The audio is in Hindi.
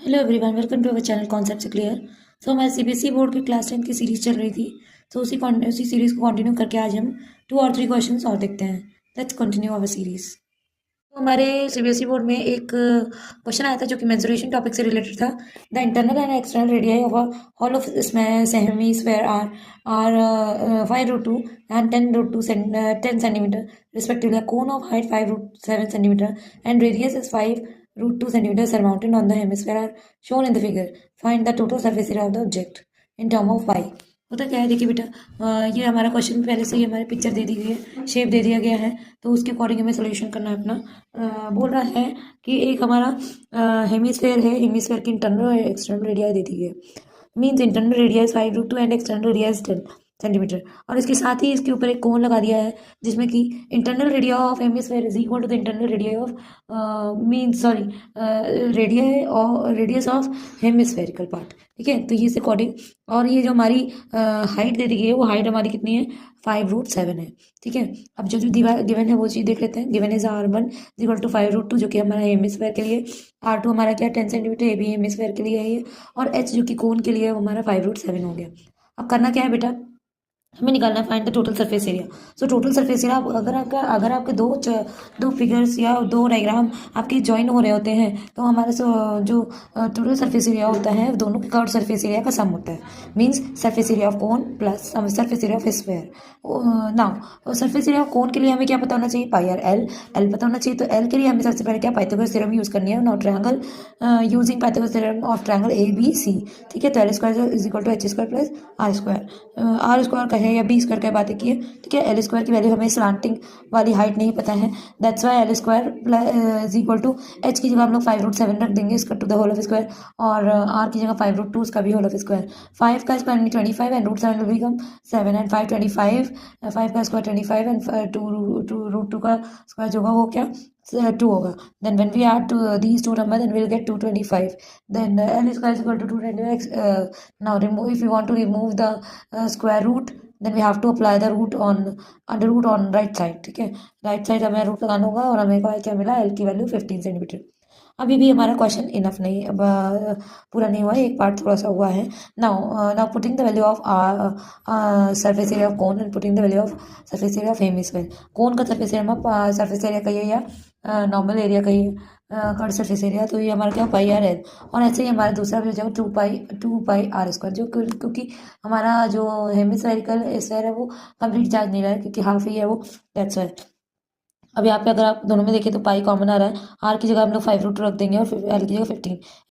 Hello everyone, welcome to our channel concept से क्लियर। सो हमारे सीबीएसई बोर्ड की क्लास 10 की सीरीज चल रही थी। तो उसी सीरीज को कंटिन्यू करके आज हम 2 और 3 क्वेश्चंस और देखते हैं। Let's continue our series. तो हमारे सीबीएसई बोर्ड में एक क्वेश्चन आया था जो कि मेंसुरेशन टॉपिक से रिलेटेड था। The internal and external radii of a hollow hemisphere are 5√2 and 10√2 10 centimeter respectively. A cone of height 5√7 centimeter and radius is 5√2 centimeter surmounted on the hemisphere are shown in the figure. Find the total surface area of the object in term of pi. होता क्या है, देखिए बेटा, ये हमारा क्वेश्चन पहले से ही हमारे पिक्चर दे दी गई है, शेप दे दिया गया है, तो उसके अकॉर्डिंग हमें सोल्यूशन करना है अपना। बोल रहा है कि एक हमारा हेमिस्फेयर है, हेमिस्फेयर की इंटरनल और एक्सटर्नल रेडियाई दे दी है। Means internal radius 5√2 and external radius 10 centimetre. और इसके साथ ही इसके ऊपर एक कोन लगा दिया है जिसमें कि internal radii of hemisphere is equal to the internal radii of means sorry radius of hemispherical part. ठीक है, तो ये इस अकॉर्डिंग, और ये जो हमारी हाइट दे दी गई है वो हाइट हमारी कितनी है, 5√7 है। ठीक है, अब जो जो दीवार गिवन है वो चीज़ देख लेते हैं। Given is R1 equal to 5√2 जो कि हमारा हेमिस्फेयर के लिए, R2 हमारा क्या 10 सेंटीमीटर, ये भी हेमिस्फेयर के लिए है ये, और H जो कि कोन के लिए है वो हमारा 5√7 हो गया। अब करना क्या है बेटा, हमें निकालना है find the total surface area. So total surface area, अगर आपके दो फिगर्स या दो डायग्राम आपके ज्वाइन हो रहे होते हैं तो हमारे जो टोटल सरफेस एरिया होता है दोनों के कर्व सरफेस एरिया का सम होता है। Means surface area of cone plus surface area of square. Now surface area of कोन के लिए हमें क्या पता होना चाहिए, पाई आर एल। एल पता होना चाहिए, तो एल के लिए हमें सबसे पहले क्या पाइथागोरस थ्योरम यूज करनी है। Now triangle using Pythagoras theorem of triangle A B C. ठीक है, तो L square is equal to H square plus R square. R square का है या बी स्क्वायर का बातें की है। ठीक है, एल स्क्वायर की वैल्यू हमें स्लांटिंग वाली हाइट नहीं पता है, that's why L square is equal to H की जगह हम लोग 5√7 रख देंगे इसका to the whole of square, और आर की जगह 5√2 उसका भी होल ऑफ स्क्वायर। 5 का स्क्वायर यानी 25 एंड √7 विल बिकम 7 एंड 5 का स्क्वायर 25 एंड √2 का स्क्वायर जो होगा वो क्या 2 होगा। Then when we add to these two numbers, then we'll get 225. Then L square is equal to 225. Now remove, if we want to remove the square root, then we have to apply the root on under root on right side. ठीक है, राइट साइड हमें रूट लगाना होगा, और हमें क्या मिला, एल की वैल्यू 15 सेंटीमीटर। अभी भी हमारा क्वेश्चन इनफ नहीं, अब पूरा नहीं हुआ है, एक पार्ट थोड़ा सा हुआ है। Now putting the value of surface area of cone and putting the value of surface area of hemisphere. Cone का सरफेस एरिया सरफेस एरिया का ही है या नॉर्मल एरिया का ही है, कर्व सरफेस एरिया, तो ये हमारा क्या पाई आर है। और ऐसे ही हमारा दूसरा भी हो जाएगा 2 पाई आर स्क्वायर, जो क्योंकि हमारा जो हेमिस्फेरिकल स्फीयर है वो कंप्लीट चार्ज नहीं रहा है क्योंकि हाफ ही है वो, दैट्स वाई। अब यहाँ पे अगर आप दोनों में देखें तो पाई कॉमन आ रहा है, आर की जगह हम लोग 5√2 रख देंगे और एल की जगह 15।